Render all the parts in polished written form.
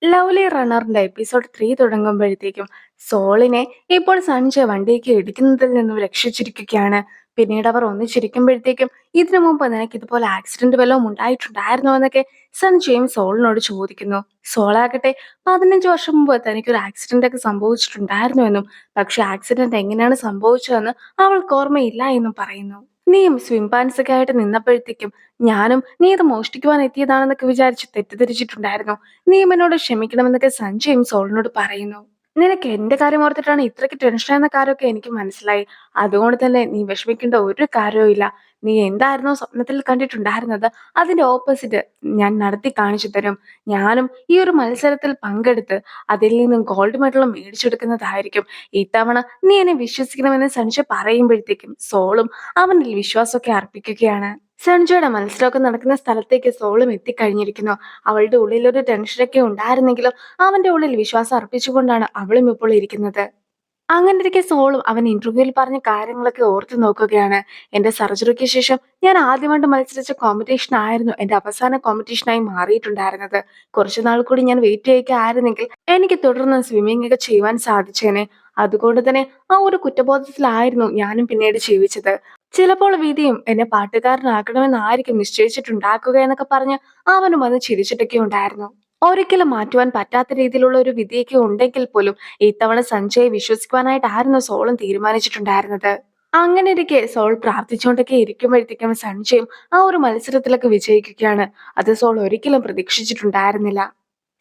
Lovely റണ്ണറിന്റെ episode 3 തുടങ്ങുമ്പോഴത്തേക്കും സോളിനെ ഇപ്പോൾ സഞ്ജയ് വണ്ടിയൊക്കെ ഇടിക്കുന്നതിൽ നിന്നും രക്ഷിച്ചിരിക്കുകയാണ്. പിന്നീട് അവർ ഒന്നിച്ചിരിക്കുമ്പോഴത്തേക്കും ഇതിനു മുമ്പ് നിനക്ക് ഇതുപോലെ ആക്സിഡന്റ് വല്ലതും ഉണ്ടായിട്ടുണ്ടായിരുന്നോ എന്നൊക്കെ സഞ്ജയും സോളിനോട് ചോദിക്കുന്നു. സോളാകട്ടെ 15 വർഷം മുമ്പ് തനിക്കൊരു ആക്സിഡന്റ് ഒക്കെ സംഭവിച്ചിട്ടുണ്ടായിരുന്നുവെന്നും പക്ഷെ ആക്സിഡന്റ് എങ്ങനെയാണ് സംഭവിച്ചതെന്ന് അവൾക്ക് ഓർമ്മയില്ല എന്നും പറയുന്നു. നീയും സ്വിംപാൻസ് ഒക്കെ ആയിട്ട് നിന്നപ്പോഴത്തേക്കും ഞാനും നീ ഇത് മോഷ്ടിക്കുവാൻ എത്തിയതാണെന്നൊക്കെ വിചാരിച്ച് തെറ്റിദ്ധരിച്ചിട്ടുണ്ടായിരുന്നു. നീ എന്നോട് ക്ഷമിക്കണമെന്നൊക്കെ സഞ്ജയും സോളിനോട് പറയുന്നു. നിനക്ക് എന്റെ കാര്യം ഓർത്തിട്ടാണ് ഇത്രയ്ക്ക് ടെൻഷൻ എന്ന കാര്യമൊക്കെ എനിക്ക് മനസ്സിലായി. അതുകൊണ്ട് തന്നെ നീ വിഷമിക്കേണ്ട ഒരു കാര്യവും ഇല്ല. നീ എന്തായിരുന്നോ സ്വപ്നത്തിൽ കണ്ടിട്ടുണ്ടായിരുന്നത് അതിന്റെ ഓപ്പോസിറ്റ് ഞാൻ നടത്തി കാണിച്ചു തരും. ഞാനും ഈ ഒരു മത്സരത്തിൽ പങ്കെടുത്ത് അതിൽ നിന്നും ഗോൾഡ് മെഡൽ മേടിച്ചെടുക്കുന്നതായിരിക്കും. ഇത്തവണ നീ എന്നെ വിശ്വസിക്കണമെന്ന് സഞ്ജയ് പറയുമ്പോഴത്തേക്കും സോളും അവനിൽ വിശ്വാസമൊക്കെ അർപ്പിക്കുകയാണ്. സഞ്ജയുടെ മത്സരമൊക്കെ നടക്കുന്ന സ്ഥലത്തേക്ക് സോളും എത്തിക്കഴിഞ്ഞിരിക്കുന്നു. അവളുടെ ഉള്ളിൽ ഒരു ടെൻഷനൊക്കെ ഉണ്ടായിരുന്നെങ്കിലും അവന്റെ ഉള്ളിൽ വിശ്വാസം അർപ്പിച്ചുകൊണ്ടാണ് അവളും ഇപ്പോൾ ഇരിക്കുന്നത്. അങ്ങനെ ഇരിക്കെ സോളും അവൻ ഇന്റർവ്യൂവിൽ പറഞ്ഞ കാര്യങ്ങളൊക്കെ ഓർത്തു നോക്കുകയാണ്. എന്റെ സർജറിക്ക് ശേഷം ഞാൻ ആദ്യമായിട്ട് മത്സരിച്ച കോമ്പറ്റീഷൻ ആയിരുന്നു എന്റെ അവസാന കോമ്പറ്റീഷനായി മാറിയിട്ടുണ്ടായിരുന്നത്. കുറച്ചു നാൾ കൂടി ഞാൻ വെയിറ്റ് ചെയ്യുക ആയിരുന്നെങ്കിൽ എനിക്ക് തുടർന്ന് സ്വിമ്മിംഗ് ഒക്കെ ചെയ്യുവാൻ സാധിച്ചേനെ. അതുകൊണ്ട് തന്നെ ആ ഒരു കുറ്റബോധത്തിലായിരുന്നു ഞാനും പിന്നീട് ജീവിച്ചത്. ചിലപ്പോൾ വിധിയും എന്നെ പാട്ടുകാരനാക്കണമെന്നായിരിക്കും നിശ്ചയിച്ചിട്ടുണ്ടാക്കുക എന്നൊക്കെ പറഞ്ഞ് അവനും അത് ചിരിച്ചിട്ടൊക്കെ ഉണ്ടായിരുന്നു. ഒരിക്കലും മാറ്റുവാൻ പറ്റാത്ത രീതിയിലുള്ള ഒരു വിധിയൊക്കെ ഉണ്ടെങ്കിൽ പോലും ഇത്തവണ സഞ്ജയെ വിശ്വസിക്കുവാനായിട്ടായിരുന്നു സോളും തീരുമാനിച്ചിട്ടുണ്ടായിരുന്നത്. അങ്ങനെ ഇരിക്കെ സോൾ പ്രാർത്ഥിച്ചുകൊണ്ടൊക്കെ ഇരിക്കുമ്പോഴത്തേക്കും സഞ്ജയും ആ ഒരു മത്സരത്തിലൊക്കെ വിജയിക്കുകയാണ്. അത് സോൾ ഒരിക്കലും പ്രതീക്ഷിച്ചിട്ടുണ്ടായിരുന്നില്ല.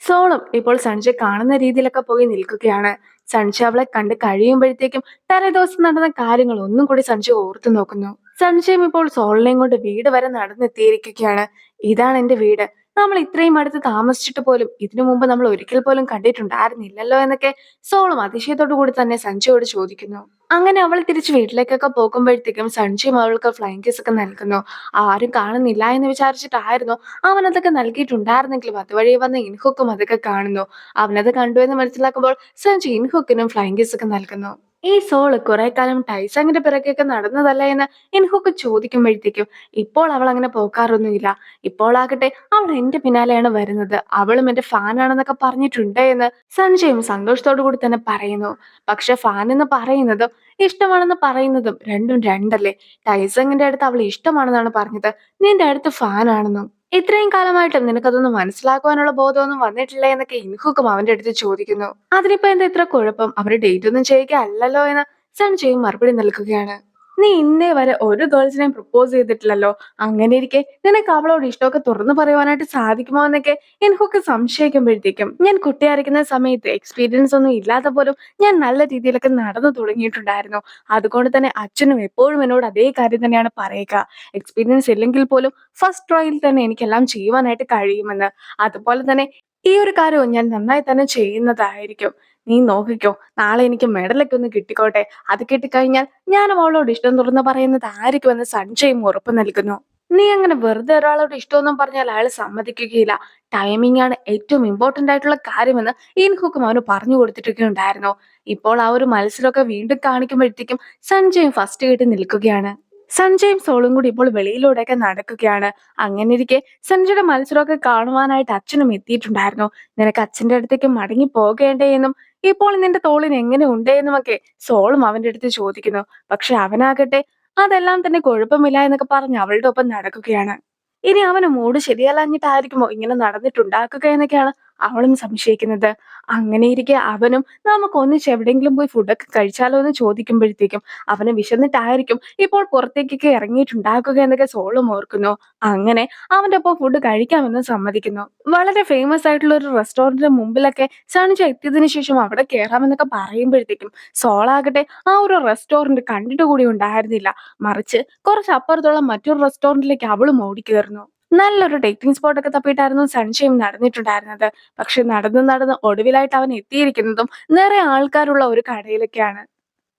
സോളും ഇപ്പോൾ സഞ്ജയ് കാണുന്ന രീതിയിലൊക്കെ പോയി നിൽക്കുകയാണ്. സഞ്ജയ് അവളെ കണ്ട് കഴിയുമ്പോഴത്തേക്കും തലേദിവസം നടന്ന കാര്യങ്ങൾ ഒന്നും കൂടി സഞ്ജയ് ഓർത്തു നോക്കുന്നു. സഞ്ജയും ഇപ്പോൾ സോളിനെയും കൊണ്ട് വീട് വരെ നടന്നെത്തിയിരിക്കുകയാണ്. ഇതാണ് എന്റെ വീട്. നമ്മൾ ഇത്രയും അടുത്ത് താമസിച്ചിട്ട് പോലും ഇതിനു മുമ്പ് നമ്മൾ ഒരിക്കൽ പോലും കണ്ടിട്ടുണ്ടായിരുന്നില്ലല്ലോ എന്നൊക്കെ സോളും അതിശയത്തോടു കൂടി തന്നെ സഞ്ജയോട് ചോദിക്കുന്നു. അങ്ങനെ അവൾ തിരിച്ച് വീട്ടിലേക്കൊക്കെ പോകുമ്പോഴത്തേക്കും സഞ്ജയും അവൾക്ക് ഫ്ലൈങ് കിസ് ഒക്കെ നൽകുന്നു. ആരും കാണുന്നില്ല എന്ന് വിചാരിച്ചിട്ടായിരുന്നു അവനതൊക്കെ നൽകിയിട്ടുണ്ടായിരുന്നെങ്കിലും അതുവഴി വന്ന ഇൻഹുക്കും അതൊക്കെ കാണുന്നു. അവനത് കണ്ടു എന്ന് മനസ്സിലാക്കുമ്പോൾ സഞ്ജയ് ഇൻഹുക്കിനും ഫ്ലൈങ് കിസ് ഒക്കെ നൽകുന്നു. ഈ സോള് കുറെ കാലം ടൈസങ്ങിന്റെ പിറകെയൊക്കെ നടന്നതല്ല എന്ന് ഇൻഹുക്ക് ചോദിക്കുമ്പോഴത്തേക്കും ഇപ്പോൾ അവൾ അങ്ങനെ പോകാറൊന്നുമില്ല. ഇപ്പോൾ ആകട്ടെ അവൾ എന്റെ പിന്നാലെയാണ് വരുന്നത്. അവളും എന്റെ ഫാനാണെന്നൊക്കെ പറഞ്ഞിട്ടുണ്ട് എന്ന് സഞ്ജയും സന്തോഷത്തോടു കൂടി തന്നെ പറയുന്നു. പക്ഷെ ഫാൻ എന്ന് പറയുന്നതും ഇഷ്ടമാണെന്ന് പറയുന്നതും രണ്ടും രണ്ടല്ലേ. ടൈസങ്ങിന്റെ അടുത്ത് അവൾ ഇഷ്ടമാണെന്നാണ് പറഞ്ഞത്, നിന്റെ അടുത്ത് ഫാനാണെന്നും. ഇത്രയും കാലമായിട്ടും നിനക്കതൊന്നും മനസ്സിലാക്കുവാനുള്ള ബോധമൊന്നും വന്നിട്ടില്ല എന്നൊക്കെ ഇൻഹുക്കും അവന്റെ അടുത്ത് ചോദിക്കുന്നു. അതിനിപ്പോ എന്താ ഇത്ര കുഴപ്പം, അവര് ഡേറ്റ് ഒന്നും ചെയ്യുക അല്ലല്ലോ എന്ന് സഞ്ജയും മറുപടി നൽകുകയാണ്. നീ ഇന്നേ വരെ ഒരു ഗേൾസിനെയും പ്രപ്പോസ് ചെയ്തിട്ടില്ലല്ലോ. അങ്ങനെ ഇരിക്കെ നിനക്ക് അവളോട് ഇഷ്ടമൊക്കെ തുറന്നു പറയുവാനായിട്ട് സാധിക്കുമോ എന്നൊക്കെ എനിക്കൊക്കെ സംശയിക്കുമ്പോഴത്തേക്കും ഞാൻ കുട്ടിയായിരിക്കുന്ന സമയത്ത് എക്സ്പീരിയൻസ് ഒന്നും ഇല്ലാതെ പോലും ഞാൻ നല്ല രീതിയിലൊക്കെ നടന്നു തുടങ്ങിയിട്ടുണ്ടായിരുന്നു. അതുകൊണ്ട് തന്നെ അച്ഛനും എപ്പോഴും എന്നോട് അതേ കാര്യം തന്നെയാണ് പറയുക. എക്സ്പീരിയൻസ് ഇല്ലെങ്കിൽ പോലും ഫസ്റ്റ് ട്രയൽ തന്നെ എനിക്കെല്ലാം ചെയ്യുവാനായിട്ട് കഴിയുമെന്ന്. അതുപോലെ തന്നെ ഈ ഒരു കാര്യവും ഞാൻ നന്നായി തന്നെ ചെയ്യുന്നതായിരിക്കും. നീ നോക്കിക്കോ, നാളെ എനിക്ക് മെഡലൊക്കെ ഒന്ന് കിട്ടിക്കോട്ടെ. അത് കിട്ടിക്കഴിഞ്ഞാൽ ഞാനും അവളോട് ഇഷ്ടം തുറന്ന് പറയുന്നതായിരിക്കുമെന്ന് സഞ്ജയും ഉറപ്പ് നൽകുന്നു. നീ അങ്ങനെ വെറുതെ ഒരാളോട് ഇഷ്ടമൊന്നും പറഞ്ഞാൽ അയാൾ സമ്മതിക്കുകയില്ല. ടൈമിംഗ് ആണ് ഏറ്റവും ഇമ്പോർട്ടന്റ് ആയിട്ടുള്ള കാര്യമെന്ന് ഇൻഹുക്കും അവന് പറഞ്ഞു കൊടുത്തിട്ടൊക്കെ ഉണ്ടായിരുന്നു. ഇപ്പോൾ ആ ഒരു മത്സരമൊക്കെ വീണ്ടും കാണിക്കുമ്പോഴത്തേക്കും സഞ്ജയും ഫസ്റ്റ് കേട്ട് നിൽക്കുകയാണ്. സഞ്ജയും സോളും കൂടി ഇപ്പോൾ വെളിയിലൂടെയൊക്കെ നടക്കുകയാണ്. അങ്ങനെ ഇരിക്കെ സഞ്ജയുടെ മത്സരമൊക്കെ കാണുവാനായിട്ട് അച്ഛനും എത്തിയിട്ടുണ്ടായിരുന്നു. നിനക്ക് അച്ഛന്റെ അടുത്തേക്ക് മടങ്ങി പോകേണ്ടേ എന്നും ഇപ്പോൾ നിന്റെ തോളിന് എങ്ങനെ ഉണ്ട് എന്നുമൊക്കെ സോളും അവന്റെ അടുത്ത് ചോദിക്കുന്നു. പക്ഷെ അവനാകട്ടെ അതെല്ലാം തന്നെ കുഴപ്പമില്ല എന്നൊക്കെ പറഞ്ഞ് അവളുടെ ഒപ്പം നടക്കുകയാണ്. ഇനി അവന് മൂഡ് ശരിയല്ലാഞ്ഞിട്ടായിരിക്കുമോ ഇങ്ങനെ നടന്നിട്ടുണ്ടാക്കുക എന്നൊക്കെയാണ് അവളും സംശയിക്കുന്നത്. അങ്ങനെ ഇരിക്കെ അവനും നമുക്ക് ഒന്നിച്ച് എവിടെയെങ്കിലും പോയി ഫുഡൊക്കെ കഴിച്ചാലോ എന്ന് ചോദിക്കുമ്പോഴത്തേക്കും അവന് വിശന്നിട്ടായിരിക്കും ഇപ്പോൾ പുറത്തേക്കൊക്കെ ഇറങ്ങിയിട്ടുണ്ടാക്കുക എന്നൊക്കെ സോളും ഓർക്കുന്നു. അങ്ങനെ അവന്റെ ഒപ്പം ഫുഡ് കഴിക്കാമെന്ന് സമ്മതിക്കുന്നു. വളരെ ഫേമസ് ആയിട്ടുള്ള ഒരു റെസ്റ്റോറന്റിന്റെ മുമ്പിലൊക്കെ സണിജ എത്തിയതിനു ശേഷം അവിടെ കയറാമെന്നൊക്കെ പറയുമ്പോഴത്തേക്കും സോളാകട്ടെ ആ ഒരു റെസ്റ്റോറന്റ് കണ്ടിട്ട് കൂടി ഉണ്ടായിരുന്നില്ല. മറിച്ച് കുറച്ച് അപ്പുറത്തുള്ള മറ്റൊരു റെസ്റ്റോറന്റിലേക്ക് അവളും ഓടിക്കേറുന്നു. നല്ലൊരു ഡേറ്റിംഗ് സ്പോട്ടൊക്കെ തപ്പിയിട്ടായിരുന്നു സഞ്ജയും നടന്നിട്ടുണ്ടായിരുന്നത്. പക്ഷെ നടന്ന് നടന്ന് ഒടുവിലായിട്ട് അവൻ എത്തിയിരിക്കുന്നതും നിറയെ ആൾക്കാരുള്ള ഒരു കടയിലൊക്കെയാണ്.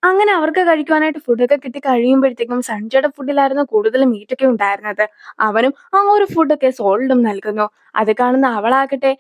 അങ്ങനെ അവർക്ക് കഴിക്കുവാനായിട്ട് ഫുഡൊക്കെ കിട്ടി കഴിയുമ്പോഴത്തേക്കും സഞ്ജയുടെ ഫുഡിലായിരുന്നു കൂടുതൽ മീറ്റൊക്കെ ഉണ്ടായിരുന്നത്. അവനും ആ ഒരു ഫുഡൊക്കെ സോൾഡും നൽകുന്നു. അത് കാണുന്ന അവളാകട്ടെ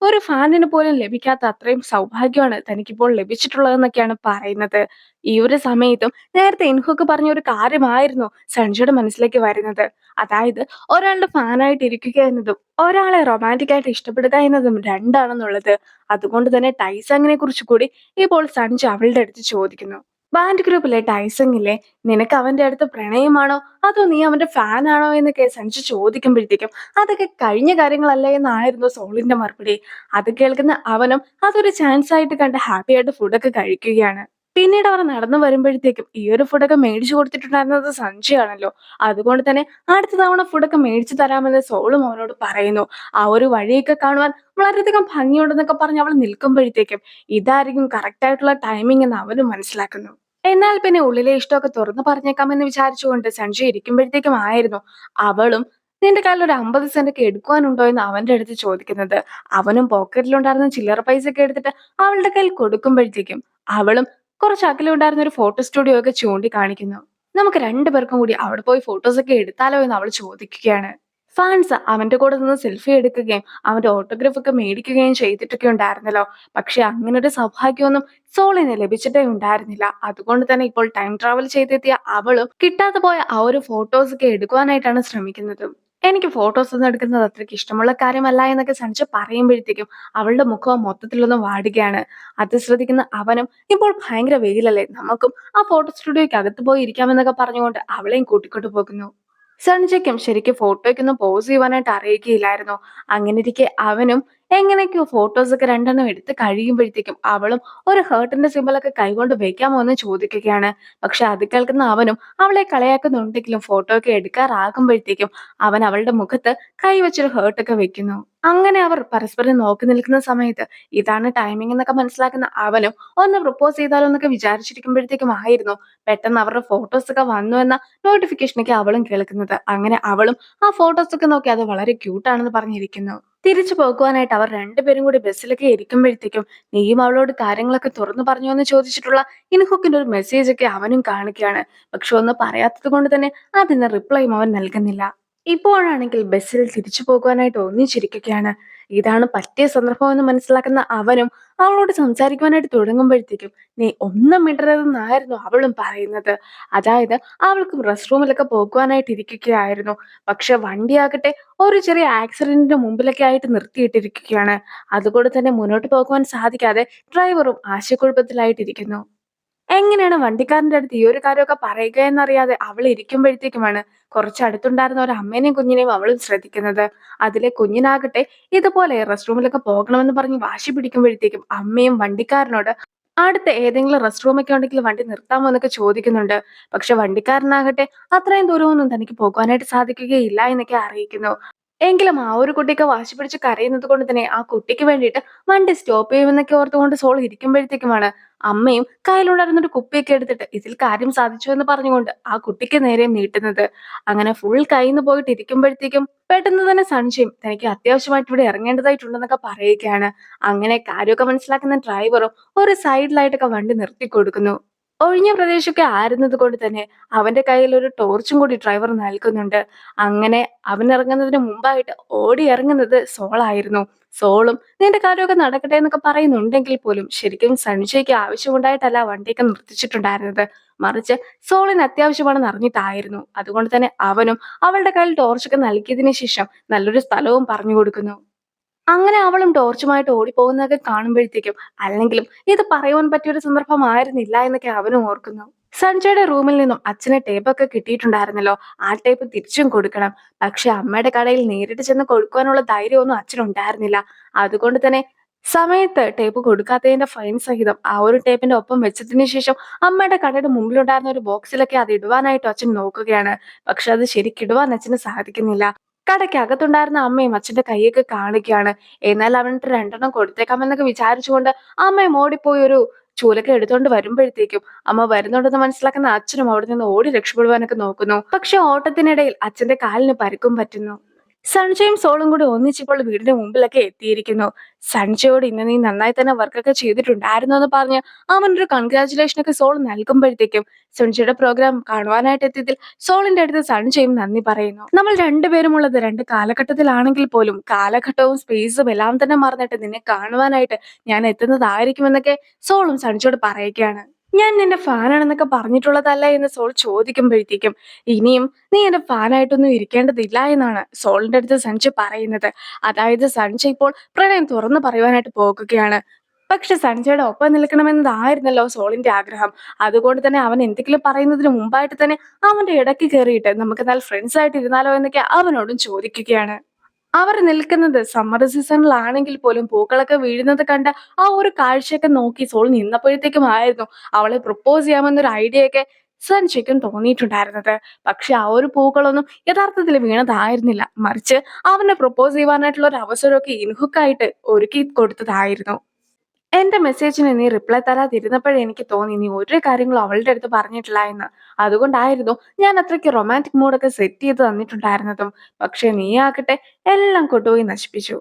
ഒരു ഫാനിന് പോലും ലഭിക്കാത്ത അത്രയും സൗഭാഗ്യമാണ് തനിക്കിപ്പോൾ ലഭിച്ചിട്ടുള്ളതെന്നൊക്കെയാണ് പറയുന്നത്. ഈ ഒരു സമയത്തും നേരത്തെ ഇൻഹുക്ക് പറഞ്ഞ ഒരു കാര്യമായിരുന്നു സഞ്ജയുടെ മനസ്സിലേക്ക് വരുന്നത്. അതായത് ഒരാളുടെ ഫാനായിട്ട് ഇരിക്കുക എന്നതും ഒരാളെ റൊമാന്റിക് ആയിട്ട് ഇഷ്ടപ്പെടുക എന്നതും രണ്ടാണെന്നുള്ളത്. അതുകൊണ്ട് തന്നെ ടൈസങ്ങിനെ കുറിച്ച് കൂടി ഇപ്പോൾ സഞ്ജ അവളുടെ അടുത്ത് ചോദിക്കുന്നു. ബാൻഡ് ഗ്രൂപ്പിലെ ടൈസങ്ങിലെ നിനക്ക് അവന്റെ അടുത്ത് പ്രണയമാണോ അതോ നീ അവന്റെ ഫാനാണോ എന്നൊക്കെ സഞ്ജു ചോദിക്കുമ്പോഴത്തേക്കും അതൊക്കെ കഴിഞ്ഞ കാര്യങ്ങളല്ലേ എന്നായിരുന്നു സോളിന്റെ മറുപടി. അത് കേൾക്കുന്ന അവനും അതൊരു ചാൻസ് ആയിട്ട് കണ്ട് ഹാപ്പി ആയിട്ട് ഫുഡൊക്കെ കഴിക്കുകയാണ്. പിന്നീട് അവർ നടന്നു വരുമ്പോഴത്തേക്കും ഈ ഒരു ഫുഡൊക്കെ മേടിച്ചു കൊടുത്തിട്ടുണ്ടായിരുന്നത് സഞ്ജയാണല്ലോ. അതുകൊണ്ട് തന്നെ അടുത്ത തവണ ഫുഡൊക്കെ മേടിച്ചു തരാമെന്ന് സോളും അവനോട് പറയുന്നു. ആ ഒരു വഴിയൊക്കെ കാണുവാൻ വളരെയധികം ഭംഗിയുണ്ടെന്നൊക്കെ പറഞ്ഞ് അവൾ നിൽക്കുമ്പോഴത്തേക്കും ഇതായിരിക്കും കറക്റ്റ് ആയിട്ടുള്ള ടൈമിംഗ് എന്ന് അവനും മനസ്സിലാക്കുന്നു. എന്നാൽ പിന്നെ ഉള്ളിലെ ഇഷ്ടമൊക്കെ തുറന്നു പറഞ്ഞേക്കാമെന്ന് വിചാരിച്ചുകൊണ്ട് സഞ്ജയ് ഇരിക്കുമ്പോഴത്തേക്കും ആയിരുന്നു അവളും നിന്റെ കയ്യിൽ ഒരു 50 സെന്റ് ഒക്കെ എടുക്കുവാനുണ്ടോ എന്ന് അവന്റെ അടുത്ത് ചോദിക്കുന്നത്. അവനും പോക്കറ്റിലുണ്ടായിരുന്ന ചില്ലറ പൈസ ഒക്കെ എടുത്തിട്ട് അവളുടെ കയ്യിൽ കൊടുക്കുമ്പോഴത്തേക്കും അവളും കുറച്ച് അകലെ ഉണ്ടായിരുന്ന ഒരു ഫോട്ടോ സ്റ്റുഡിയോ ഒക്കെ ചൂണ്ടിക്കാണിക്കുന്നു. നമുക്ക് രണ്ടുപേർക്കും കൂടി അവിടെ പോയി ഫോട്ടോസ് ഒക്കെ എടുത്താലോ എന്ന് അവൾ ചോദിക്കുകയാണ്. ഫാൻസ് അവന്റെ കൂടെ നിന്ന് സെൽഫി എടുക്കുകയും അവന്റെ ഓട്ടോഗ്രാഫ് ഒക്കെ മേടിക്കുകയും ചെയ്തിട്ടൊക്കെ ഉണ്ടായിരുന്നല്ലോ. പക്ഷെ അങ്ങനെ ഒരു സൗഭാഗ്യമൊന്നും സോളിന് ലഭിച്ചിട്ടേ ഉണ്ടായിരുന്നില്ല. അതുകൊണ്ട് തന്നെ ഇപ്പോൾ ടൈം ട്രാവൽ ചെയ്തെത്തിയ അവളും കിട്ടാതെ പോയ ആ ഒരു ഫോട്ടോസ് ഒക്കെ എടുക്കുവാനായിട്ടാണ് ശ്രമിക്കുന്നത്. എനിക്ക് ഫോട്ടോസ് ഒന്നും എടുക്കുന്നത് അത്രയ്ക്ക് ഇഷ്ടമുള്ള കാര്യമല്ല എന്നൊക്കെ സഞ്ജു പറയുമ്പോഴത്തേക്കും അവളുടെ മുഖം മൊത്തത്തിലൊന്നും വാടുകയാണ്. അത് ശ്രദ്ധിക്കുന്ന അവനും ഇപ്പോൾ ഭയങ്കര വെയിലല്ലേ, നമുക്കും ആ ഫോട്ടോ സ്റ്റുഡിയോയ്ക്ക് അകത്ത് പോയി ഇരിക്കാമെന്നൊക്കെ പറഞ്ഞുകൊണ്ട് അവളെയും കൂട്ടിക്കൊണ്ടു പോകുന്നു. സഞ്ജയ്ക്കും ശരിക്കും ഫോട്ടോയ്ക്കൊന്നും പോസ് ചെയ്യുവാനായിട്ട് അറിയുകയില്ലായിരുന്നു. അങ്ങനെയിരിക്കെ അവനും എങ്ങനെയൊക്കെയോ ഫോട്ടോസ് ഒക്കെ രണ്ടെണ്ണം എടുത്ത് കഴിയുമ്പോഴത്തേക്കും അവളും ഒരു ഹേർട്ടിന്റെ സിമ്പലൊക്കെ കൈകൊണ്ട് വെക്കാമോ എന്ന് ചോദിക്കുകയാണ്. പക്ഷെ അത് കേൾക്കുന്ന അവനും അവളെ കളിയാക്കുന്നുണ്ടെങ്കിലും ഫോട്ടോ ഒക്കെ എടുക്കാറാകുമ്പോഴത്തേക്കും അവൻ അവളുടെ മുഖത്ത് കൈവച്ചൊരു ഹേർട്ടൊക്കെ വെക്കുന്നു. അങ്ങനെ അവർ പരസ്പരം നോക്കി നിൽക്കുന്ന സമയത്ത് ഇതാണ് ടൈമിംഗ് എന്നൊക്കെ മനസ്സിലാക്കുന്ന അവനും ഒന്ന് പ്രപ്പോസ് ചെയ്താലോ എന്നൊക്കെ വിചാരിച്ചിരിക്കുമ്പോഴത്തേക്കും ആയിരുന്നു പെട്ടെന്ന് അവരുടെ ഫോട്ടോസ് ഒക്കെ വന്നു എന്ന നോട്ടിഫിക്കേഷനൊക്കെ അവളും കേൾക്കുന്നത്. അങ്ങനെ അവളും ആ ഫോട്ടോസ് ഒക്കെ നോക്കി അത് വളരെ ക്യൂട്ടാണെന്ന് പറഞ്ഞിരിക്കുന്നു. തിരിച്ചു പോകുവാനായിട്ട് അവർ രണ്ടുപേരും കൂടി ബസ്സിലൊക്കെ ഇരിക്കുമ്പോഴത്തേക്കും നീയും അവളോട് കാര്യങ്ങളൊക്കെ തുറന്നു പറഞ്ഞു എന്ന് ചോദിച്ചിട്ടുള്ള ഇൻഹുക്കിന്റെ ഒരു മെസ്സേജ് ഒക്കെ അവനും കാണുകയാണ്. പക്ഷെ ഒന്നും പറയാത്തത് കൊണ്ട് തന്നെ അതിന് റിപ്ലൈയും അവൻ നൽകുന്നില്ല. ഇപ്പോഴാണെങ്കിൽ ബസ്സിൽ തിരിച്ചു പോകുവാനായിട്ട് ഒന്നിച്ചിരിക്കുകയാണ്. ഇതാണ് പറ്റിയ സന്ദർഭം എന്ന് മനസ്സിലാക്കുന്ന അവനും അവളോട് സംസാരിക്കുവാനായിട്ട് തുടങ്ങുമ്പോഴത്തേക്കും നീ ഒന്നും മിണ്ടരുതെന്നായിരുന്നു അവളും പറയുന്നത്. അതായത് അവൾക്കും റെസ്റ്റ് റൂമിലൊക്കെ പോകുവാനായിട്ട് ഇരിക്കുകയായിരുന്നു. പക്ഷെ വണ്ടിയാകട്ടെ ഒരു ചെറിയ ആക്സിഡന്റിന്റെ മുമ്പിലൊക്കെ ആയിട്ട് നിർത്തിയിട്ടിരിക്കുകയാണ്. അതുകൊണ്ട് തന്നെ മുന്നോട്ട് പോകുവാൻ സാധിക്കാതെ ഡ്രൈവറും ആശയക്കുഴപ്പത്തിലായിട്ടിരിക്കുന്നു. എങ്ങനെയാണ് വണ്ടിക്കാരന്റെ അടുത്ത് ഈ ഒരു കാര്യമൊക്കെ പറയുക എന്നറിയാതെ അവൾ ഇരിക്കുമ്പോഴത്തേക്കുമാണ് കുറച്ചടുത്തുണ്ടായിരുന്ന ഒരു അമ്മേനെയും കുഞ്ഞിനെയും അവളും ശ്രദ്ധിക്കുന്നത്. അതിലെ കുഞ്ഞിനാകട്ടെ ഇതുപോലെ റെസ്റ്റ് റൂമിലൊക്കെ പോകണമെന്ന് പറഞ്ഞ് വാശി പിടിക്കുമ്പോഴത്തേക്കും അമ്മയും വണ്ടിക്കാരനോട് അടുത്ത ഏതെങ്കിലും റെസ്റ്റ് റൂമൊക്കെ ഉണ്ടെങ്കിൽ വണ്ടി നിർത്താമോ എന്നൊക്കെ ചോദിക്കുന്നുണ്ട്. പക്ഷെ വണ്ടിക്കാരനാകട്ടെ അത്രയും ദൂരമൊന്നും തനിക്ക് പോകുവാനായിട്ട് സാധിക്കുകയില്ല എന്നൊക്കെ അറിയിക്കുന്നു. എങ്കിലും ആ ഒരു കുട്ടിക്ക് വാശി പിടിച്ച് കരയുന്നത് കൊണ്ട് തന്നെ ആ കുട്ടിക്ക് വേണ്ടിയിട്ട് വണ്ടി സ്റ്റോപ്പ് ചെയ്യുമെന്നൊക്കെ ഓർത്തുകൊണ്ട് സോൾ ഇരിക്കുമ്പോഴത്തേക്കുമാണ് അമ്മയും കയ്യിലുണ്ടായിരുന്ന ഒരു കുപ്പിയൊക്കെ എടുത്തിട്ട് ഇതിൽ കാര്യം സാധിച്ചു എന്ന് പറഞ്ഞുകൊണ്ട് ആ കുട്ടിക്ക് നേരെ നീട്ടുന്നത്. അങ്ങനെ ഫുൾ കയ്യിന്ന് പോയിട്ട് ഇരിക്കുമ്പോഴത്തേക്കും പെട്ടെന്ന് തന്നെ സഞ്ജയും തനിക്ക് അത്യാവശ്യമായിട്ട് ഇവിടെ ഇറങ്ങേണ്ടതായിട്ടുണ്ടെന്നൊക്കെ പറയുകയാണ്. അങ്ങനെ കാര്യമൊക്കെ മനസ്സിലാക്കുന്ന ഡ്രൈവറും ഒരു സൈഡിലായിട്ടൊക്കെ വണ്ടി നിർത്തി കൊടുക്കുന്നു. ഒഴിഞ്ഞ പ്രദേശമൊക്കെ ആയിരുന്നത് കൊണ്ട് തന്നെ അവന്റെ കയ്യിൽ ഒരു ടോർച്ചും കൂടി ഡ്രൈവർ നൽകുന്നുണ്ട്. അങ്ങനെ അവൻ ഇറങ്ങുന്നതിന് മുമ്പായിട്ട് ഓടി ഇറങ്ങുന്നത് സോളായിരുന്നു. സോളും നിന്റെ കാര്യമൊക്കെ നടക്കട്ടെ എന്നൊക്കെ പറയുന്നുണ്ടെങ്കിൽ പോലും ശരിക്കും സഞ്ജയ്ക്ക് ആവശ്യമുണ്ടായിട്ടല്ല വണ്ടിയൊക്കെ നിർത്തിച്ചിട്ടുണ്ടായിരുന്നത്. മറിച്ച് സോളിന് അത്യാവശ്യമാണെന്ന് അറിഞ്ഞിട്ടായിരുന്നു. അതുകൊണ്ട് തന്നെ അവനും അവളുടെ കയ്യിൽ ടോർച്ചൊക്കെ നൽകിയതിനു ശേഷം നല്ലൊരു സ്ഥലവും പറഞ്ഞു കൊടുക്കുന്നു. അങ്ങനെ അവളും ടോർച്ചുമായിട്ട് ഓടിപ്പോകുന്നതൊക്കെ കാണുമ്പോഴത്തേക്കും അല്ലെങ്കിലും ഇത് പറയുവാൻ പറ്റിയൊരു സന്ദർഭമായിരുന്നില്ല എന്നൊക്കെ അവനും ഓർക്കുന്നു. സഞ്ജയുടെ റൂമിൽ നിന്നും അച്ഛന് ടേപ്പൊക്കെ കിട്ടിയിട്ടുണ്ടായിരുന്നല്ലോ. ആ ടേപ്പ് തിരിച്ചും കൊടുക്കണം. പക്ഷെ അമ്മയുടെ കടയിൽ നേരിട്ട് ചെന്ന് കൊടുക്കുവാനുള്ള ധൈര്യമൊന്നും അച്ഛനുണ്ടായിരുന്നില്ല. അതുകൊണ്ട് തന്നെ സമയത്ത് ടേപ്പ് കൊടുക്കാത്തതിന്റെ ഫൈൻ സഹിതം ആ ഒരു ടേപ്പിന്റെ ഒപ്പം വെച്ചതിന് ശേഷം അമ്മയുടെ കടയുടെ മുമ്പിലുണ്ടായിരുന്ന ഒരു ബോക്സിലൊക്കെ അത് ഇടുവാനായിട്ട് അച്ഛൻ നോക്കുകയാണ്. പക്ഷെ അത് ശരിക്കിടുവാൻ അച്ഛന് സാധിക്കുന്നില്ല. കടയ്ക്കകത്തുണ്ടായിരുന്ന അമ്മയും അച്ഛന്റെ കൈയൊക്കെ കാണുകയാണ്. എന്നാൽ അവനിട്ട് രണ്ടെണ്ണം കൊടുത്തേക്കാമെന്നൊക്കെ വിചാരിച്ചുകൊണ്ട് അമ്മയും ഓടിപ്പോയി ഒരു ചൂലൊക്കെ എടുത്തോണ്ട് വരുമ്പോഴത്തേക്കും അമ്മ വരുന്നുണ്ടെന്ന് മനസ്സിലാക്കുന്ന അച്ഛനും അവിടെ നിന്ന് ഓടി രക്ഷപ്പെടുവാനൊക്കെ നോക്കുന്നു. പക്ഷെ ഓട്ടത്തിനിടയിൽ അച്ഛന്റെ കാലിന് പരിക്കും പറ്റുന്നു. സൺഷയും സോളും കൂടി ഒന്നിച്ചിപ്പോൾ വീടിന്റെ മുമ്പിലൊക്കെ എത്തിയിരിക്കുന്നു. സൺഷയോട് ഇന്ന് നീ നന്നായി തന്നെ വർക്കൊക്കെ ചെയ്തിട്ടുണ്ടായിരുന്നു എന്ന് പറഞ്ഞ് അവനൊരു കൺഗ്രാചുലേഷൻ ഒക്കെ സോൾ നൽകുമ്പോഴത്തേക്കും സൺഷയുടെ പ്രോഗ്രാം കാണുവാനായിട്ട് എത്തിയതിൽ സോളിന്റെ അടുത്ത് സൺഷയും നന്ദി പറയുന്നു. നമ്മൾ രണ്ടുപേരുമുള്ളത് രണ്ട് കാലഘട്ടത്തിലാണെങ്കിൽ പോലും കാലഘട്ടവും സ്പേസും എല്ലാം തന്നെ മറന്നിട്ട് നിന്നെ കാണുവാനായിട്ട് ഞാൻ എത്തുന്നതായിരിക്കുമെന്നൊക്കെ സോളും സൺഷയോട് പറയുകയാണ്. ഞാൻ നിന്റെ ഫാനാണെന്നൊക്കെ പറഞ്ഞിട്ടുള്ളതല്ല എന്ന് സോൾ ചോദിക്കുമ്പോഴത്തേക്കും ഇനിയും നീ എന്റെ ഫാനായിട്ടൊന്നും ഇരിക്കേണ്ടതില്ല എന്നാണ് സോളിന്റെ അടുത്ത് സഞ്ജയ് പറയുന്നത്. അതായത് സഞ്ജയ് ഇപ്പോൾ പ്രണയം തുറന്നു പറയുവാനായിട്ട് പോകുകയാണ്. പക്ഷെ സഞ്ജയുടെ ഒപ്പം നിൽക്കണമെന്നതായിരുന്നല്ലോ സോളിന്റെ ആഗ്രഹം. അതുകൊണ്ട് തന്നെ അവൻ എന്തെങ്കിലും പറയുന്നതിന് മുമ്പായിട്ട് തന്നെ അവന്റെ ഇടയ്ക്ക് കയറിയിട്ട് നമുക്ക് നല്ല ഫ്രണ്ട്സ് ആയിട്ട് ഇരുന്നാലോ എന്നൊക്കെ അവനോടും ചോദിക്കുകയാണ്. അവർ നിൽക്കുന്നത് സമ്മർ സീസണിലാണെങ്കിൽ പോലും പൂക്കളൊക്കെ വീഴുന്നത് കണ്ട ആ ഒരു കാഴ്ചയൊക്കെ നോക്കി സോൾ നിന്നപ്പോഴത്തേക്കും ആയിരുന്നു അവളെ പ്രപ്പോസ് ചെയ്യാമെന്നൊരു ഐഡിയ ഒക്കെ സഞ്ജയ്ക്കും തോന്നിയിട്ടുണ്ടായിരുന്നത്. പക്ഷെ ആ ഒരു പൂക്കളൊന്നും യഥാർത്ഥത്തിൽ വീണതായിരുന്നില്ല, മറിച്ച് അവനെ പ്രപ്പോസ് ചെയ്യുവാനായിട്ടുള്ള ഒരു അവസരമൊക്കെ ഇൻഹുക്കായിട്ട് ഒരുക്കി കൊടുത്തതായിരുന്നു. എന്റെ മെസ്സേജിന് നീ റിപ്ലൈ തരാതിരുന്നപ്പോഴേ എനിക്ക് തോന്നി നീ ഒരു കാര്യങ്ങളും അവളുടെ അടുത്ത് പറഞ്ഞിട്ടില്ല എന്ന്. അതുകൊണ്ടായിരുന്നു ഞാൻ അത്രയ്ക്ക് റൊമാൻറ്റിക് മൂഡൊക്കെ സെറ്റ് ചെയ്ത് തന്നിട്ടുണ്ടായിരുന്നതും. പക്ഷെ നീ ആകട്ടെ എല്ലാം കൊണ്ടുപോയി നശിപ്പിച്ചു.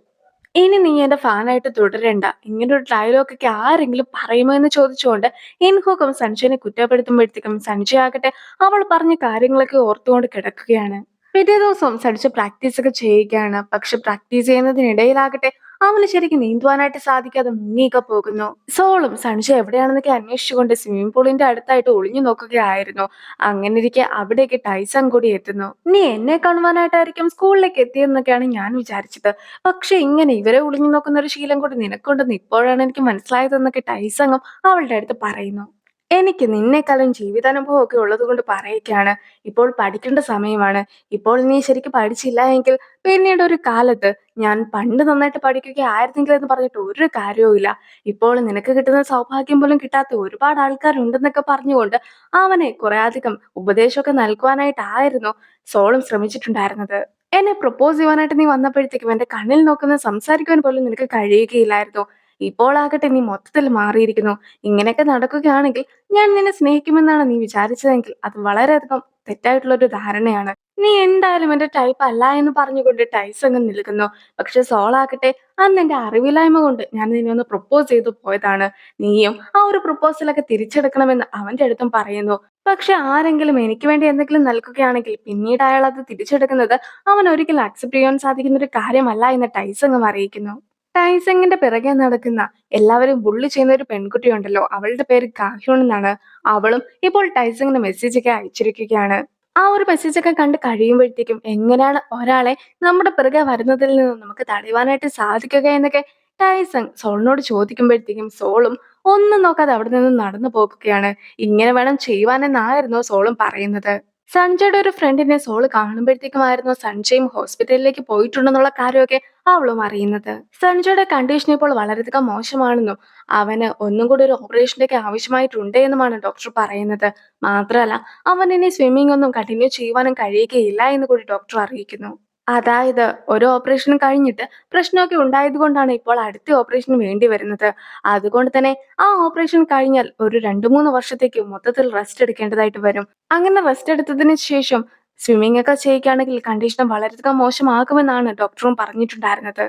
ഇനി നീ എന്റെ ഫാനായിട്ട് തുടരണ്ട. ഇങ്ങനൊരു ഡയലോഗൊക്കെ ആരെങ്കിലും പറയുമോ എന്ന് ചോദിച്ചുകൊണ്ട് ഇൻഹുക്കും സഞ്ജയനെ കുറ്റപ്പെടുത്തുമ്പോഴത്തേക്കും സഞ്ജയ് ആകട്ടെ അവൾ പറഞ്ഞ കാര്യങ്ങളൊക്കെ ഓർത്തുകൊണ്ട് കിടക്കുകയാണ്. പിറ്റേ ദിവസവും സഞ്ജയ് പ്രാക്ടീസ് ഒക്കെ ചെയ്യുകയാണ്. പക്ഷെ പ്രാക്ടീസ് ചെയ്യുന്നതിനിടയിലാകട്ടെ അവന് ശരിക്കും നീന്തുവാനായിട്ട് സാധിക്കാതെ മുങ്ങിയൊക്കെ പോകുന്നു. സോളും സഞ്ജയ് എവിടെയാണെന്നൊക്കെ അന്വേഷിച്ചുകൊണ്ട് സ്വിമ്മിംഗ് പൂളിന്റെ അടുത്തായിട്ട് ഒളിഞ്ഞു നോക്കുകയായിരുന്നു. അങ്ങനെ ഇരിക്കെ അവിടേക്ക് ടൈസൺ കൂടി എത്തുന്നു. നീ എന്നെ കാണുവാനായിട്ടായിരിക്കും സ്കൂളിലേക്ക് എത്തിയെന്നൊക്കെയാണ് ഞാൻ വിചാരിച്ചത്. പക്ഷെ ഇങ്ങനെ ഇവരെ ഒളിഞ്ഞു നോക്കുന്ന ഒരു ശീലം കൂടി നിനക്കുണ്ടെന്ന് ഇപ്പോഴാണ് എനിക്ക് മനസ്സിലായതെന്നൊക്കെ ടൈസങ്ങും അവളുടെ അടുത്ത് പറയുന്നു. എനിക്ക് നിന്നെക്കാളും ജീവിതാനുഭവം ഒക്കെ ഉള്ളത് കൊണ്ട് പറയുകയാണ്. ഇപ്പോൾ പഠിക്കേണ്ട സമയമാണ്. ഇപ്പോൾ നീ ശരിക്കും പഠിച്ചില്ല എങ്കിൽ പിന്നീട് ഒരു കാലത്ത് ഞാൻ പണ്ട് നന്നായിട്ട് പഠിക്കുകയായിരുന്നെങ്കിൽ എന്ന് പറഞ്ഞിട്ട് ഒരു കാര്യവും ഇല്ല. ഇപ്പോൾ നിനക്ക് കിട്ടുന്ന സൗഭാഗ്യം പോലും കിട്ടാത്ത ഒരുപാട് ആൾക്കാരുണ്ടെന്നൊക്കെ പറഞ്ഞുകൊണ്ട് അവനെ കുറെ അധികം ഉപദേശമൊക്കെ നൽകുവാനായിട്ടായിരുന്നു സോളും ശ്രമിച്ചിട്ടുണ്ടായിരുന്നത്. എന്നെ പ്രപ്പോസ് ചെയ്യുവാനായിട്ട് നീ വന്നപ്പോഴത്തേക്കും എന്റെ കണ്ണിൽ നോക്കുന്ന സംസാരിക്കുവാൻ പോലും നിനക്ക് കഴിയുകയില്ലായിരുന്നു. ഇപ്പോൾ ആകട്ടെ നീ മൊത്തത്തിൽ മാറിയിരിക്കുന്നു. ഇങ്ങനെയൊക്കെ നടക്കുകയാണെങ്കിൽ ഞാൻ നിന്നെ സ്നേഹിക്കുമെന്നാണ് നീ വിചാരിച്ചതെങ്കിൽ അത് വളരെയധികം തെറ്റായിട്ടുള്ള ഒരു ധാരണയാണ്. നീ എന്തായാലും എന്റെ ടൈപ്പ് അല്ല എന്ന് പറഞ്ഞുകൊണ്ട് ടൈസ് അങ്ങ് നിൽക്കുന്നു. പക്ഷെ സോളാകട്ടെ അന്ന് എന്റെ അറിവില്ലായ്മ കൊണ്ട് ഞാൻ നിന്നെ ഒന്ന് പ്രപ്പോസ് ചെയ്തു പോയതാണ്. നീയും ആ ഒരു പ്രപ്പോസലൊക്കെ തിരിച്ചെടുക്കണമെന്ന് അവന്റെ അടുത്തും പറയുന്നു. പക്ഷെ ആരെങ്കിലും എനിക്ക് വേണ്ടി എന്തെങ്കിലും നൽകുകയാണെങ്കിൽ പിന്നീട് അയാൾ അത് തിരിച്ചെടുക്കുന്നത് അവൻ ഒരിക്കലും അക്സെപ്റ്റ് ചെയ്യാൻ സാധിക്കുന്ന ഒരു കാര്യമല്ല എന്ന് ടൈസ് അങ്ങ് അറിയിക്കുന്നു. ടൈസങ്ങിന്റെ പിറകെ നടക്കുന്ന എല്ലാവരും ബുള്ളി ചെയ്യുന്ന ഒരു പെൺകുട്ടിയുണ്ടല്ലോ, അവളുടെ പേര് കാഹ്യൂൺ എന്നാണ്. അവളും ഇപ്പോൾ ടൈസങ്ങിന് മെസ്സേജ് ഒക്കെ അയച്ചിരിക്കുകയാണ്. ആ ഒരു മെസ്സേജ് ഒക്കെ കണ്ട് കഴിയുമ്പോഴത്തേക്കും എങ്ങനെയാണ് ഒരാളെ നമ്മുടെ പിറകെ വരുന്നതിൽ നിന്ന് നമുക്ക് തടയുവാനായിട്ട് സാധിക്കുക എന്നൊക്കെ ടൈസൺ സോളിനോട് ചോദിക്കുമ്പോഴത്തേക്കും സോളും ഒന്നും നോക്കാതെ അവിടെ നിന്ന് നടന്നു പോകുകയാണ്. ഇങ്ങനെ വേണം ചെയ്യുവാനെന്നായിരുന്നു സോളും പറയുന്നത്. സഞ്ജയുടെ ഒരു ഫ്രണ്ടിനെ സോള് കാണുമ്പോഴത്തേക്കുമായിരുന്നു സഞ്ജയും ഹോസ്പിറ്റലിലേക്ക് പോയിട്ടുണ്ടെന്നുള്ള കാര്യമൊക്കെ അവളും അറിയുന്നത്. സഞ്ജയുടെ കണ്ടീഷൻ ഇപ്പോൾ വളരെയധികം മോശമാണെന്നും അവന് ഒന്നും കൂടി ഒരു ഓപ്പറേഷന്റെ ഒക്കെ ആവശ്യമായിട്ടുണ്ട് എന്നുമാണ് ഡോക്ടർ പറയുന്നത്. മാത്രമല്ല അവൻ ഇനി സ്വിമ്മിംഗ് ഒന്നും കണ്ടിന്യൂ ചെയ്യുവാനും കഴിയുകയില്ല എന്ന് കൂടി ഡോക്ടർ അറിയിക്കുന്നു. അതായത് ഒരു ഓപ്പറേഷൻ കഴിഞ്ഞിട്ട് പ്രശ്നമൊക്കെ ഉണ്ടായത് കൊണ്ടാണ് ഇപ്പോൾ അടുത്ത ഓപ്പറേഷൻ വേണ്ടി വരുന്നത്. അതുകൊണ്ട് തന്നെ ആ ഓപ്പറേഷൻ കഴിഞ്ഞാൽ ഒരു 2-3 വർഷത്തേക്ക് മൊത്തത്തിൽ റെസ്റ്റ് എടുക്കേണ്ടതായിട്ട് വരും. അങ്ങനെ റെസ്റ്റ് എടുത്തതിന് ശേഷം സ്വിമ്മിംഗ് ഒക്കെ ചെയ്യുകയാണെങ്കിൽ കണ്ടീഷൻ വളരെയധികം മോശമാകുമെന്നാണ് ഡോക്ടറും പറഞ്ഞിട്ടുണ്ടായിരുന്നത്.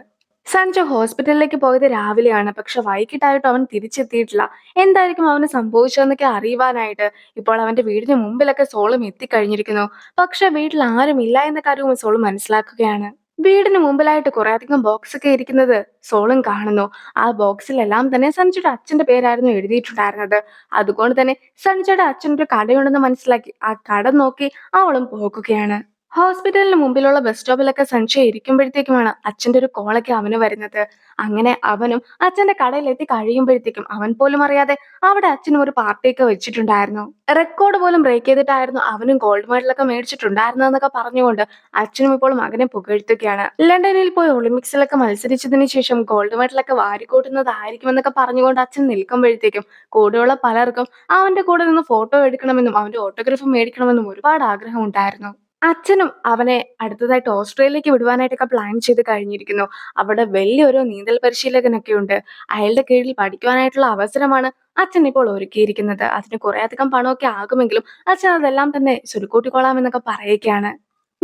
സഞ്ജു ഹോസ്പിറ്റലിലേക്ക് പോയത് രാവിലെയാണ്. പക്ഷെ വൈകിട്ടായിട്ടും അവൻ തിരിച്ചെത്തിയിട്ടില്ല. എന്തായിരിക്കും അവന് സംഭവിച്ചതെന്നൊക്കെ അറിയുവാനായിട്ട് ഇപ്പോൾ അവന്റെ വീടിന് മുമ്പിലൊക്കെ സോളും എത്തിക്കഴിഞ്ഞിരിക്കുന്നു. പക്ഷെ വീട്ടിൽ ആരും ഇല്ല എന്ന കാര്യവും സോള് മനസ്സിലാക്കുകയാണ്. വീടിന് മുമ്പിലായിട്ട് കുറെ അധികം ബോക്സ് ഒക്കെ ഇരിക്കുന്നത് സോളും കാണുന്നു. ആ ബോക്സിലെല്ലാം തന്നെ സഞ്ജുയുടെ അച്ഛന്റെ പേരായിരുന്നു എഴുതിയിട്ടുണ്ടായിരുന്നത്. അതുകൊണ്ട് തന്നെ സഞ്ജുയുടെ അച്ഛനൊരു കടയുണ്ടെന്ന് മനസ്സിലാക്കി ആ കട നോക്കി അവളും പോകുകയാണ്. ഹോസ്പിറ്റലിന് മുമ്പിലുള്ള ബസ് സ്റ്റോപ്പിലൊക്കെ സഞ്ജയ് ഇരിക്കുമ്പോഴത്തേക്കുമാണ് അച്ഛന്റെ ഒരു കോളൊക്കെ അവന് വരുന്നത്. അങ്ങനെ അവനും അച്ഛന്റെ കടയിൽ എത്തി കഴിയുമ്പോഴത്തേക്കും അവൻ പോലും അറിയാതെ അവിടെ അച്ഛനും ഒരു പാർട്ടിയൊക്കെ വെച്ചിട്ടുണ്ടായിരുന്നു. റെക്കോർഡ് പോലും ബ്രേക്ക് ചെയ്തിട്ടായിരുന്നു അവനും ഗോൾഡ് മെഡലൊക്കെ മേടിച്ചിട്ടുണ്ടായിരുന്നതെന്നൊക്കെ പറഞ്ഞുകൊണ്ട് അച്ഛനും ഇപ്പോൾ മകനെ പുകഴ്ത്തുകയാണ്. ലണ്ടനിൽ പോയി ഒളിമ്പിക്സിലൊക്കെ മത്സരിച്ചതിന് ശേഷം ഗോൾഡ് മെഡലൊക്കെ വാരിക്കൂട്ടുന്നതായിരിക്കുമെന്നൊക്കെ പറഞ്ഞുകൊണ്ട് അച്ഛൻ നിൽക്കുമ്പോഴത്തേക്കും കൂടെയുള്ള പലർക്കും അവന്റെ കൂടെ നിന്ന് ഫോട്ടോ എടുക്കണമെന്നും അവന്റെ ഓട്ടോഗ്രാഫ് മേടിക്കണമെന്നും ഒരുപാട് ആഗ്രഹം ഉണ്ടായിരുന്നു. അച്ഛനും അവനെ അടുത്തതായിട്ട് ഓസ്ട്രേലിയക്ക് വിടുവാനായിട്ടൊക്കെ പ്ലാൻ ചെയ്ത് കഴിഞ്ഞിരിക്കുന്നു. അവിടെ വലിയൊരു നീന്തൽ പരിശീലകനൊക്കെ ഉണ്ട്. അയാളുടെ കീഴിൽ പഠിക്കുവാനായിട്ടുള്ള അവസരമാണ് അച്ഛൻ ഇപ്പോൾ ഒരുക്കിയിരിക്കുന്നത്. അതിന് കുറെ അധികം പണമൊക്കെ ആകുമെങ്കിലും അച്ഛൻ അതെല്ലാം തന്നെ സ്വരുക്കൂട്ടിക്കൊള്ളാം എന്നൊക്കെ പറയുകയാണ്.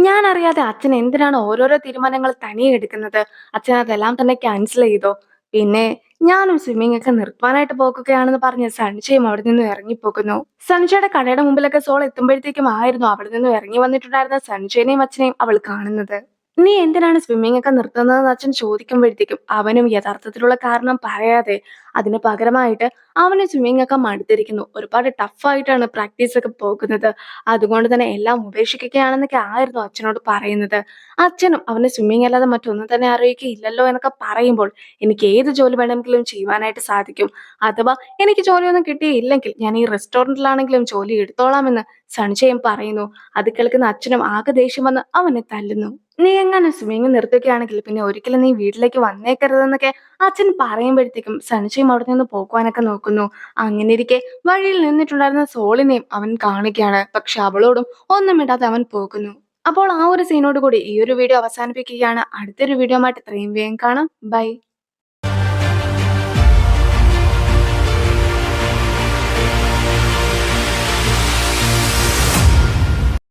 ഞാൻ അറിയാതെ അച്ഛൻ എന്തിനാണ് ഓരോരോ തീരുമാനങ്ങൾ തനിയെ എടുക്കുന്നത്? അച്ഛൻ അതെല്ലാം തന്നെ ക്യാൻസൽ ചെയ്തോ? പിന്നെ ഞാനും സ്വിമ്മിംഗ് ഒക്കെ നിർത്താനായിട്ട് പോകുകയാണെന്ന് പറഞ്ഞ് സഞ്ജയും അവിടെ നിന്ന് ഇറങ്ങിപ്പോകുന്നു. സഞ്ജയുടെ കടയുടെ മുമ്പിലൊക്കെ സോൾ എത്തുമ്പോഴത്തേക്കും ആയിരുന്നു അവിടെ നിന്നും ഇറങ്ങി വന്നിട്ടുണ്ടായിരുന്ന സഞ്ജയനെയും അച്ഛനെയും അവൾ കാണുന്നത്. "നീ എന്തിനാണ് സ്വിമ്മിംഗ് ഒക്കെ നിർത്തുന്നതെന്ന്" അച്ഛൻ ചോദിക്കുമ്പോഴത്തേക്കും അവനും യഥാർത്ഥത്തിലുള്ള കാരണം പറയാതെ അതിന് പകരമായിട്ട് അവന് സ്വിമ്മിംഗ് ഒക്കെ മടുത്തിരിക്കുന്നു. ഒരുപാട് ടഫായിട്ടാണ് പ്രാക്ടീസ് ഒക്കെ പോകുന്നത്. അതുകൊണ്ട് തന്നെ എല്ലാം ഉപേക്ഷിക്കുകയാണെന്നൊക്കെ ആയിരുന്നു അച്ഛനോട് പറയുന്നത്. അച്ഛനും അവന് സ്വിമ്മിംഗ് അല്ലാതെ മറ്റൊന്നും തന്നെ അറിയുകയില്ലല്ലോ എന്നൊക്കെ പറയുമ്പോൾ, "എനിക്ക് ഏത് ജോലി വേണമെങ്കിലും ചെയ്യുവാനായിട്ട് സാധിക്കും. അഥവാ എനിക്ക് ജോലിയൊന്നും കിട്ടിയില്ലെങ്കിൽ ഞാൻ ഈ റെസ്റ്റോറന്റിലാണെങ്കിലും ജോലി എടുത്തോളാമെന്ന്" സഞ്ജയൻ പറയുന്നു. അത് കേൾക്കുന്ന അച്ഛനും ആകെ ദേഷ്യം വന്ന് അവനെ തല്ലുന്നു. "നീ എങ്ങാനും സ്വിമ്മിംഗ് നിർത്തുകയാണെങ്കിൽ പിന്നെ ഒരിക്കലും നീ വീട്ടിലേക്ക് വന്നേക്കരുതെന്നൊക്കെ" അച്ഛൻ പറയുമ്പോഴത്തേക്കും സഞ്ജയും അവിടെ നിന്ന് പോകുവാനൊക്കെ നോക്കുന്നു. അങ്ങനെയിരിക്കെ വഴിയിൽ നിന്നിട്ടുണ്ടായിരുന്ന സോളിനെയും അവൻ കാണുകയാണ്. പക്ഷെ അവളോടും ഒന്നും മിണ്ടാതെ അവൻ പോകുന്നു. അപ്പോൾ ആ ഒരു സീനോട് കൂടി ഈ ഒരു വീഡിയോ അവസാനിപ്പിക്കുകയാണ്. അടുത്തൊരു വീഡിയോ ആയിട്ട് എത്രയും വേഗം കാണാം. ബൈ.